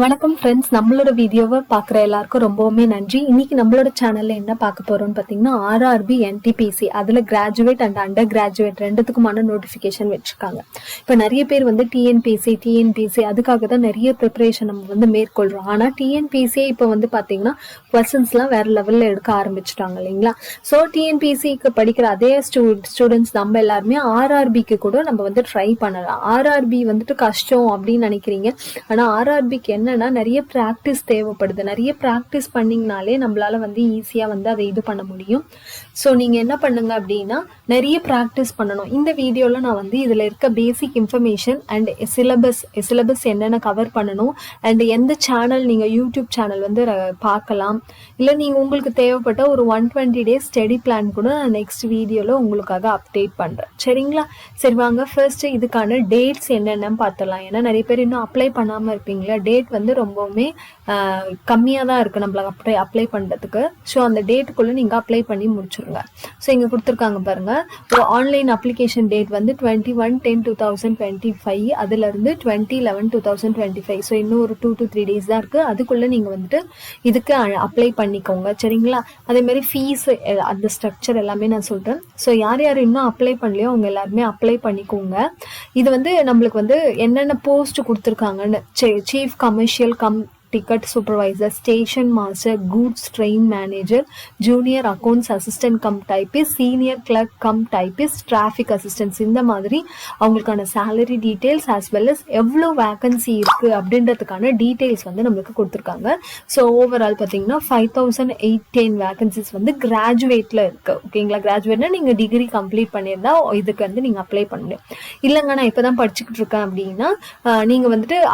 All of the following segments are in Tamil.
வணக்கம் ஃப்ரெண்ட்ஸ், நம்மளோட வீடியோவை பார்க்குற எல்லாருக்கும் ரொம்பவுமே நன்றி. இன்னைக்கு நம்மளோட சேனல்ல என்ன பார்க்க போறோம்னு பார்த்தீங்கன்னா, ஆர்ஆர்பி என்டிபிசி அதில் கிராஜுவேட் அண்ட் அண்டர் கிராஜுவேட் ரெண்டுத்துக்குமான நோட்டிஃபிகேஷன் வச்சிருக்காங்க. இப்போ நிறைய பேர் டிஎன்பிசி அதுக்காக தான் நிறைய ப்ரிப்பரேஷன் நம்ம மேற்கொள்றோம். ஆனால் டிஎன்பிசியே இப்போ பார்த்தீங்கன்னா கொஸ்டின்ஸ்லாம் வேற லெவலில் எடுக்க ஆரம்பிச்சிட்டாங்க இல்லைங்களா? ஸோ டிஎன்பிசிக்கு படிக்கிற அதே ஸ்டூடெண்ட்ஸ் நம்ம எல்லாருமே ஆர்ஆர்பிக்கு கூட நம்ம ட்ரை பண்ணலாம். ஆர்ஆர்பி கஷ்டம் அப்படின்னு நினைக்கிறீங்க, ஆனால் ஆர்ஆர்பிக்கு என்னன்னா நிறைய பிராக்டிஸ் தேவைப்படுது. நிறைய பிராக்டிஸ் பண்ணிங்கனாலே நம்மளால ஈஸியா அதை இது பண்ண முடியும். ஸோ நீங்க என்ன பண்ணுங்க அப்படின்னா நிறைய பிராக்டிஸ் பண்ணணும். இந்த வீடியோல நான் இதுல இருக்க பேசிக் இன்ஃபர்மேஷன் அண்ட் சிலபஸ் என்னென்ன கவர் பண்ணணும் அண்ட் எந்த சேனல் நீங்க யூடியூப் சேனல் பார்க்கலாம், இல்ல நீங்க உங்களுக்கு தேவைப்பட்ட ஒரு 120 days ஸ்டடி பிளான் கூட நான் நெக்ஸ்ட் வீடியோல உங்களுக்காக அப்டேட் பண்றேன். சரிங்களா? சரி வாங்க ஃபர்ஸ்ட் இதுக்கான டேட்ஸ் என்னென்னு பார்த்தலாம். ஏன்னா நிறைய பேர் இன்னும் அப்ளை பண்ணாம இருப்பீங்களா. டேட் ரொம்பவுமே கம்மியாக தான் இருக்குது நம்மளுக்கு அப்ளை பண்ணுறதுக்கு. ஸோ அந்த டேட்டுக்குள்ளே நீங்கள் அப்ளை பண்ணி முடிச்சுருங்க. ஸோ இங்கே கொடுத்துருக்காங்க பாருங்கள், ஒரு ஆன்லைன் அப்ளிகேஷன் டேட் 21/10/2025, அதுலேருந்து 20/11/2025. ஸோ இன்னும் ஒரு 2 to 3 days தான் இருக்குது. அதுக்குள்ளே நீங்கள் இதுக்கு அப்ளை பண்ணிக்கோங்க. சரிங்களா? அதேமாதிரி ஃபீஸ் அந்த ஸ்ட்ரக்சர் எல்லாமே நான் சொல்கிறேன். ஸோ யார் யார் இன்னும் அப்ளை பண்ணலையோ அவங்க எல்லாருமே அப்ளை பண்ணிக்கோங்க. இது நம்மளுக்கு என்னென்ன போஸ்ட் கொடுத்துருக்காங்கன்னு, chief commercial ticket supervisor, station master, goods train manager, junior accounts assistant cum typist, senior clerk cum typist, traffic assistants, இந்த மாதிரி அவங்களுக்கான salary details as well as எவ்வளோ வேகன்சி இருக்கு அப்படின்றதுக்கான டீட்டெயில்ஸ் நம்மளுக்கு கொடுத்துருக்காங்க. ஸோ ஓவரால் பார்த்தீங்கன்னா 5810 வேகன்சிஸ் கிராஜுவேட்ல இருக்கு. ஓகேங்களா? கிராஜுவேட்னா நீங்க டிகிரி கம்ப்ளீட் பண்ணியிருந்தா இதுக்கு நீங்க அப்ளை பண்ணணும். இல்லைங்க நான் இப்பதான் படிச்சுக்கிட்டு இருக்கேன் அப்படின்னா நீங்க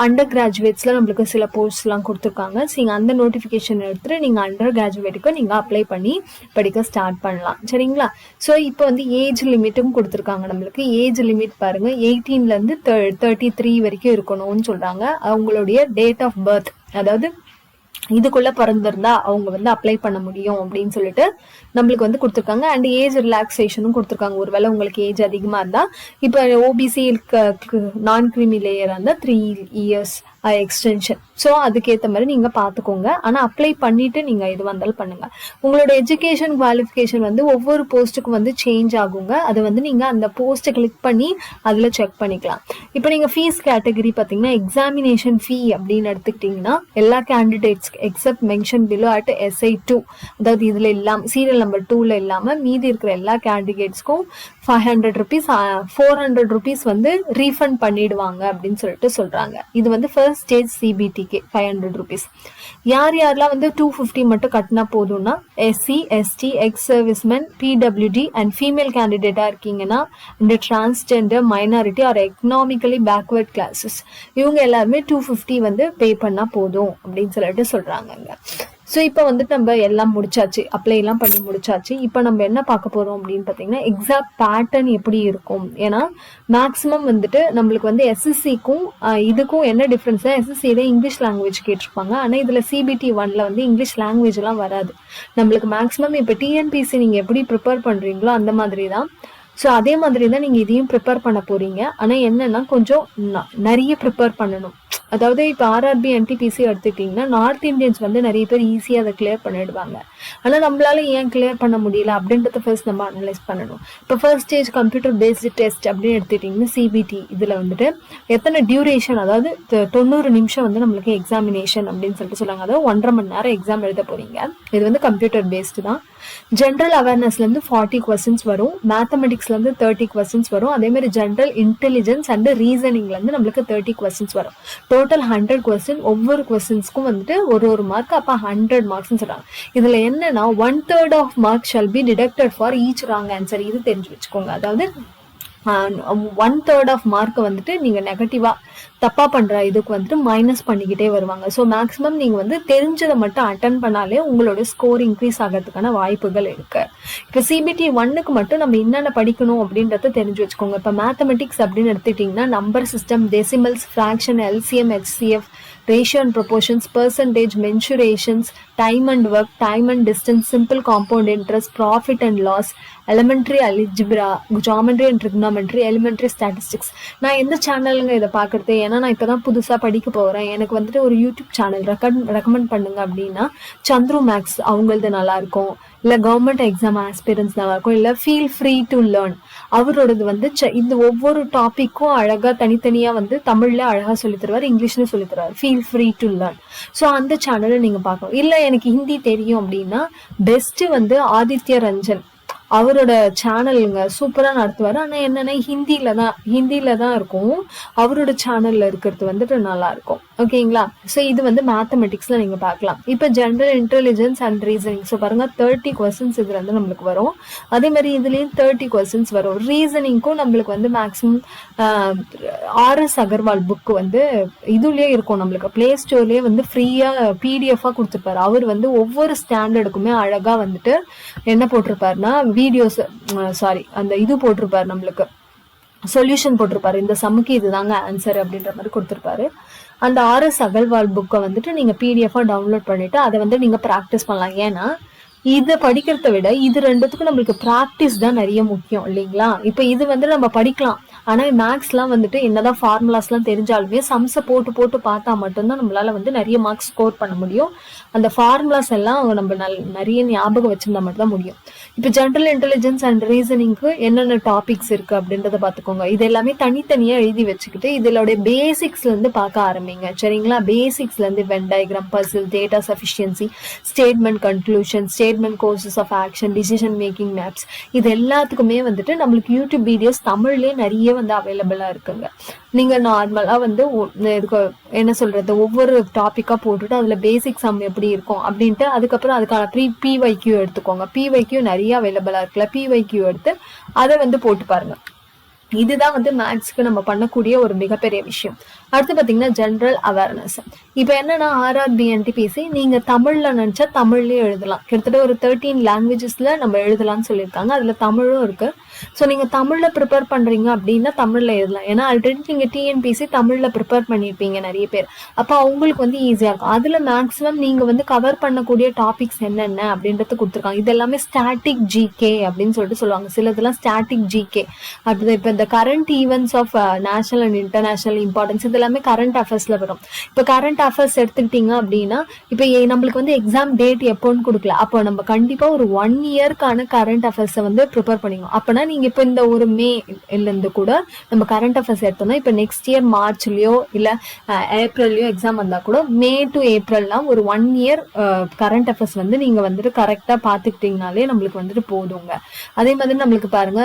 அண்டர் கிராஜுவேட்ஸ்ல நம்மளுக்கு சில போஸ்ட்லாம் கொடுத்துருக்காங்க. நீங்க அந்த நோட்டிபிகேஷன் எடுத்துட்டு நீங்க அண்டர் கிராஜுவேட்டுக்கு நீங்க அப்ளை பண்ணி படிக்க ஸ்டார்ட் பண்ணலாம். சரிங்களா? ஸோ இப்போ ஏஜ் லிமிட்டும் கொடுத்துருக்காங்க. நம்மளுக்கு ஏஜ் லிமிட் பாருங்க, 18ல இருந்து 33 வரைக்கும் இருக்கணும்னு சொல்றாங்க. அவங்களுடைய டேட் ஆஃப் பர்த், அதாவது இதுக்குள்ள பிறந்திருந்தா அவங்க அப்ளை பண்ண முடியும் அப்படின்னு சொல்லிட்டு நம்மளுக்கு கொடுத்துருக்காங்க. அண்ட் ஏஜ் ரிலாக்ஸேஷனும் கொடுத்துருக்காங்க. ஒருவேளை உங்களுக்கு ஏஜ் அதிகமா இருந்தா, இப்போ ஓபிசி நான் கிரீமி லேயரா இருந்தா 3 years எக்ஸ்டென்ஷன். ஸோ அதுக்கேற்ற மாதிரி நீங்க பாத்துக்கோங்க. ஆனா அப்ளை பண்ணிட்டு நீங்க இது வந்தாலும் பண்ணுங்க. உங்களோட எஜுகேஷன் குவாலிஃபிகேஷன் ஒவ்வொரு போஸ்ட்டுக்கும் சேஞ்ச் ஆகுங்க. அது நீங்க அந்த போஸ்ட்டை கிளிக் பண்ணி அதுல செக் பண்ணிக்கலாம். இப்போ நீங்க ஃபீஸ் கேட்டகரி பாத்தீங்கன்னா எக்ஸாமினேஷன் ஃபீ அப்படின்னு எடுத்துக்கிட்டீங்கன்னா எல்லா candidates accept mention below at SI2, அதாவது இதுல இல்லாம சீரியல் நம்பர் 2ல இல்லாம மீதி இருக்கிற எல்லா கேண்டிடேட்ஸ்க்கும் 500 rupees 400 rupees ரீஃபண்ட் பண்ணிடுவாங்க அப்படின்னு சொல்லிட்டு சொல்றாங்க. இது ஃபர்ஸ்ட் ஸ்டேஜ் சிபிடிக்கு 500 rupees. யாரெல்லாம் 250 மட்டும் கட்டினா போதும்னா SC ST ex serviceman, PWD and female கேண்டிடேட்டா இருக்கீங்கன்னா இந்த transgender, minority or economically backward classes இவங்க எல்லாருமே 250 பே பண்ணா போதும் அப்படின்னு சொல்லிட்டு சொல்றாங்க. ஸோ இப்போ நம்ம எல்லாம் முடிச்சாச்சு, அப்ளை எல்லாம் பண்ணி முடிச்சாச்சு. இப்போ நம்ம என்ன பார்க்க போறோம் அப்படின்னு பார்த்தீங்கன்னா எக்ஸாம் பேட்டர்ன் எப்படி இருக்கும். ஏன்னா மேக்ஸிமம் நம்மளுக்கு SSCக்கும் இதுக்கும் என்ன டிஃப்ரென்ஸ்னா, SSCல இங்கிலீஷ் லாங்குவேஜ் கேட்டிருப்பாங்க. ஆனால் இதில் CBT 1ல இங்கிலீஷ் லாங்குவேஜ் எல்லாம் வராது. நம்மளுக்கு மேக்ஸிமம் இப்போ டிஎன்பிசி நீங்க எப்படி ப்ரிப்பேர் பண்றீங்களோ அந்த மாதிரி தான். ஸோ அதே மாதிரி தான் நீங்க இதையும் ப்ரிப்பேர் பண்ண போறீங்க. ஆனால் என்னன்னா கொஞ்சம் நிறைய ப்ரிப்பேர் பண்ணணும். அதாவது இப்போ ஆர்ஆர்பி என்டிபிசி எடுத்துக்கிட்டிங்கன்னா நார்த் இந்தியன்ஸ் நிறைய பேர் ஈஸியாக அதை கிளியர் பண்ணிடுவாங்க. ஆனால் நம்மளால ஏன் கிளியர் பண்ண முடியல அப்படின்றத ஃபர்ஸ்ட் நம்ம அனலைஸ் பண்ணணும். இப்போ first stage computer based test அப்படின்னு எடுத்துக்கிட்டிங்கன்னா சிபிடி இதில் எத்தனை டியூரேஷன், அதாவது 90 நிமிஷம் நம்மளுக்கு எக்ஸாமினேஷன் அப்படின்னு சொல்லிட்டு சொல்லுவாங்க. அதாவது 1.5 மணி நேரம் எக்ஸாம் எழுத போறீங்க. இது கம்ப்யூட்டர் பேஸ்டு தான். ஜென்ரல் அவேர்னஸ்லேருந்து 40 questions வரும், மேத்தமெட்டிக்ஸ்லேருந்து 30 questions வரும், அதே மாதிரி ஜென்ரல் இன்டெலிஜென்ஸ் அண்ட் ரீசனிங்லேருந்து நம்மளுக்கு 30 questions வரும். Total 100 question. ஒவ்வொரு கொஸ்டின்ஸ்க்கும் ஒரு மார்க், அப்போ 100 மார்க்ஸ் சொல்றாங்க. இதுல என்னன்னா 1/3 of mark shall be deducted for each wrong answer. இது தெரிஞ்சு வச்சுக்கோங்க. அதாவது 1/3 of மார்க் நீங்க நெகட்டிவா தப்பா பண்ற இதுக்கு மைனஸ் பண்ணிக்கிட்டே வருவாங்க. ஸோ மேக்ஸிமம் நீங்க தெரிஞ்சதை மட்டும் அட்டன் பண்ணாலே உங்களோட ஸ்கோர் இன்க்ரீஸ் ஆகிறதுக்கான வாய்ப்புகள் இருக்கு. இப்போ CBT 1க்கு மட்டும் நம்ம என்னென்ன படிக்கணும் அப்படின்றத தெரிஞ்சு வச்சுக்கோங்க. இப்போ மேத்தமெட்டிக்ஸ் அப்படின்னு எடுத்துக்கிட்டீங்கன்னா number system, decimals, fraction, LCM, HCF, ratio and proportions, percentage, mensurations, time and work, time and distance, simple compound interest, profit and loss, elementary algebra, geometry and trigonometry, elementary statistics. நான் எந்த சேனலுங்க இதை பார்க்கறது, ஏன்னா நான் இப்பதான் புதுசா படிக்க போறேன், எனக்கு வந்துட்டு ஒரு யூடியூப் சேனல் ரெக்கமெண்ட் பண்ணுங்க அப்படின்னா சந்துரு மேக்ஸ் அவங்களது நல்லா இருக்கும், இல்ல கவர்மெண்ட் எக்ஸாம் ஆஸ்பிரன்ஸ் நல்லா இருக்கும், இல்ல ஃபீல் ஃப்ரீ டு லேர்ன் அவரோடது வந்து இந்த ஒவ்வொரு டாபிக்கும் அழகா தனித்தனியா வந்து தமிழ்ல அழகா சொல்லி தருவார், இங்கிலீஷ்ல சொல்லி தருவார், feel free to learn. So அந்த சேனலை நீங்க பார்க்கணும். இல்ல எனக்கு ஹிந்தி தெரியும் அப்படின்னா பெஸ்ட் வந்து ஆதித்ய ரஞ்சன் அவரோட சேனலுங்க சூப்பரா நடத்துவாரு. ஆனா என்னன்னா ஹிந்தில தான் இருக்கும். அவரோட சேனல்ல இருக்கிறது வந்துட்டு நல்லா இருக்கும். ஓகேங்களா? ஸோ இது வந்து மேத்தமெட்டிக்ஸ்ல நீங்க பார்க்கலாம். இப்போ general intelligence and reasoning. So பாருங்க 30 கொஸ்டின்ஸ் இதுல வந்து நம்மளுக்கு வரும். அதே மாதிரி இதுலயும் 30 கொஸ்டின்ஸ் வரும். ரீசனிங்க்கும் நம்மளுக்கு வந்து மேக்ஸிமம் RS அகர்வால் புக் வந்து இதுலயே இருக்கும், நம்மளுக்கு பிளே ஸ்டோர்லயே வந்து ஃப்ரீயா PDF கொடுத்துருப்பாரு. அவர் வந்து ஒவ்வொரு ஸ்டாண்டர்டுக்குமே அழகா வந்துட்டு என்ன போட்டிருப்பாருன்னா வீடியோஸ் அந்த இது போட்டிருப்பாரு, நம்மளுக்கு சொல்யூஷன் போட்டிருப்பாரு, இந்த சம்முக்கு இதுதாங்க ஆன்சர் அப்படின்ற மாதிரி கொடுத்திருப்பாரு. அந்த RS அகர்வால் புக்கை வந்துட்டு நீங்க PDF-ஆ டவுன்லோட் பண்ணிட்டு அதை வந்து நீங்க ப்ராக்டிஸ் பண்ணலாம். ஏன்னா இதை படிக்கிறத விட இது ரெண்டுத்துக்கும் நம்மளுக்கு ப்ராக்டிஸ் தான் நிறைய முக்கியம் இல்லைங்களா? இப்ப இது வந்து நம்ம படிக்கலாம், ஆனா மேக்ஸ்லாம் வந்துட்டு என்னதான் ஃபார்முலாஸ்லாம் தெரிஞ்சாலுமே சம்ஸை போட்டு போட்டு பார்த்தா மட்டும்தான் நம்மளால வந்து நிறைய மார்க்ஸ் ஸ்கோர் பண்ண முடியும். அந்த ஃபார்முலாஸ் எல்லாம் நம்ம நிறைய ஞாபகம் வச்சிருந்தா மட்டும் தான் முடியும். இப்போ ஜெனரல் இன்டெலிஜென்ஸ் அண்ட் ரீசனிங்க்கு என்னென்ன டாபிக்ஸ் இருக்கு அப்படின்றத பார்த்துக்கோங்க. இது எல்லாமே தனித்தனியா எழுதி வச்சுக்கிட்டு இதோட பேசிக்ஸ்ல இருந்து பார்க்க ஆரம்பிங்க. சரிங்களா? பேசிக்ஸ்ல இருந்து Venn diagram, puzzle, data sufficiency, statement conclusion, statement courses of action, decision making maps, இது எல்லாத்துக்குமே வந்துட்டு நம்மளுக்கு யூடியூப் வீடியோஸ் தமிழ்லயே நிறைய வந்து அவைலபிளா இருக்குங்க. நீங்க நார்மலா வந்து என்ன சொல்றது ஒவ்வொரு டாபிக்கா போட்டுட்டு அதுல பேசிக் சம் எப்படி இருக்கும் அப்படின்ட்டு அதுக்கப்புறம் அதுக்கான PYQ எடுத்துக்கோங்க. PYQ நிறைய அவைலபிளா இருக்குல்ல, PYQ எடுத்து அதை வந்து போட்டு பாருங்க. இதுதான் வந்து மேக்ஸ்க்கு நம்ம பண்ணக்கூடிய ஒரு மிகப்பெரிய விஷயம். அடுத்து பாத்தீங்கன்னா ஜெனரல் அவேர்னஸ். இப்ப என்னன்னா RRB NTPC நீங்க தமிழ்ல நினைச்சா தமிழ்லயே எழுதலாம். கிட்டத்தட்ட ஒரு 13 லாங்குவேஜஸ்ல நம்ம எழுதலாம்னு சொல்லியிருக்காங்க. அதுல தமிழும் இருக்கு. ஸோ நீங்க தமிழ்ல ப்ரிப்பேர் பண்றீங்க அப்படின்னா தமிழ்ல எழுதலாம். ஏன்னா ஆல்ரெடி நீங்க TNPC தமிழ்ல ப்ரிப்பேர் பண்ணியிருப்பீங்க நிறைய பேர். அப்போ அவங்களுக்கு வந்து ஈஸியா இருக்கும். அதுல மேக்ஸிமம் நீங்க வந்து கவர் பண்ணக்கூடிய டாபிக்ஸ் என்னென்ன அப்படின்றது கொடுத்துருக்காங்க. இது எல்லாமே ஸ்டாட்டிக் GK அப்படின்னு சொல்லிட்டு சொல்லுவாங்க. சிலதெல்லாம் ஸ்டாட்டிக் GK அப்படி. இப்ப இந்த current events of national and international importance இது எல்லாமே கரண்ட் அஃபேர்ஸ்ல வரும். இப்போ கரண்ட் அஃபேர்ஸ் எடுத்துக்கிட்டீங்க அப்படின்னா இப்போ நம்மளுக்கு வந்து எக்ஸாம் டேட் எப்போன்னு கொடுக்கல, அப்போ நம்ம கண்டிப்பா ஒரு 1 இயர்க்கான கரண்ட் அஃபேர்ஸை வந்து ப்ரிப்பேர் பண்ணிக்கணும். அப்பனா நீங்க இப்ப இந்த ஒரு மேல இருந்து கூட நம்ம கரண்ட் அஃபேர்ஸ் எடுத்தோம்னா இப்ப நெக்ஸ்ட் இயர் மார்ச்லயோ இல்ல ஏப்ரல்லயோ எக்ஸாம் வந்தா கூட மே டு ஏப்ரல்லாம் ஒரு 1 இயர் கரண்ட் அஃபேர்ஸ் வந்து நீங்க வந்துட்டு கரெக்டா பாத்துக்கிட்டீங்கனாலே நம்மளுக்கு வந்துட்டு போதுங்க. அதே மாதிரி நம்மளுக்கு பாருங்க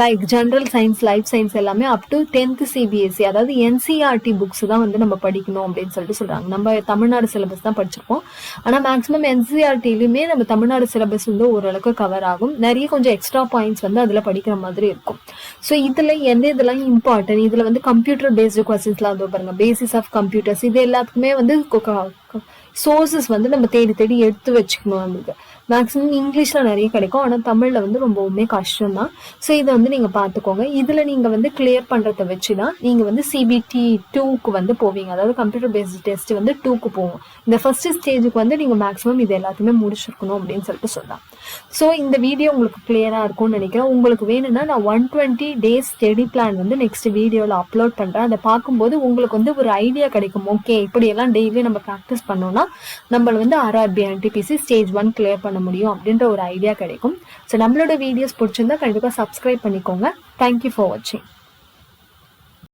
like general science, life science எல்லாமே அப் டு 10th CBSE அதாவது NCERT புக்ஸ் தான் வந்து நம்ம படிக்கணும் அப்படின்னு சொல்லிட்டு சொல்றாங்க. நம்ம தமிழ்நாடு சிலபஸ் தான் படிச்சிருப்போம். ஆனா மேக்ஸிமம் NCERTலயுமே நம்ம தமிழ்நாடு சிலபஸ் வந்து ஓரளவுக்கு கவர் ஆகும். நிறைய கொஞ்சம் எக்ஸ்ட்ரா பாயிண்ட்ஸ் வந்து அதுல படிக்கிற மாதிரி இருக்கும். ஸோ இதுல இதெல்லாம் இம்பார்ட்டன்ட். இதுல வந்து கம்ப்யூட்டர் பேஸ்டு கொஸ்டின்ஸ்லாம் வந்து பாருங்க, பேசிஸ் ஆஃப் கம்ப்யூட்டர்ஸ், இது எல்லாத்துக்குமே வந்து சோர்சஸ் வந்து நம்ம தேடி தேடி எடுத்து வச்சுக்கணும். நம்மளுக்கு மேக்ஸிமம் இங்கிலீஷ்ல நிறைய கிடைக்கும், ஆனா தமிழ்ல வந்து ரொம்பவுமே கஷ்டம் தான். ஸோ இதை வந்து நீங்க பாத்துக்கோங்க. இதுல நீங்க வந்து கிளியர் பண்றதை வச்சுதான் நீங்க வந்து CBT 2க்கு வந்து போவீங்க. அதாவது கம்ப்யூட்டர் பேஸ்ட் டெஸ்ட் வந்து 2க்கு போவோம். இந்த ஃபர்ஸ்ட் ஸ்டேஜுக்கு வந்து நீங்க மேக்ஸிமம் இது எல்லாத்தையுமே முடிச்சிருக்கணும் அப்படின்னு சொல்லிட்டு சொல்லலாம். ஸோ இந்த வீடியோ உங்களுக்கு கிளியரா இருக்கும்னு நினைக்கிறேன். உங்களுக்கு வேணும்னா நான் 120 days ஸ்டடி பிளான் வந்து நெக்ஸ்ட் வீடியோல அப்லோட் பண்றேன். அதை பார்க்கும்போது உங்களுக்கு வந்து ஒரு ஐடியா கிடைக்கும். ஓகே, இப்படி எல்லாம் டெய்லி நம்ம ப்ராக்டிஸ் பண்ணோம்னா நம்ம வந்து RRB NTPC ஸ்டேஜ் 1 கிளியர் பண்ண முடியும் அப்படின்ற ஒரு ஐடியா கிடைக்கும். ஸோ நம்மளோட வீடியோஸ் பிடிச்சிருந்தா கண்டிப்பா சப்ஸ்கிரைப் பண்ணிக்கோங்க. தேங்க்யூ ஃபார் வாட்சிங்.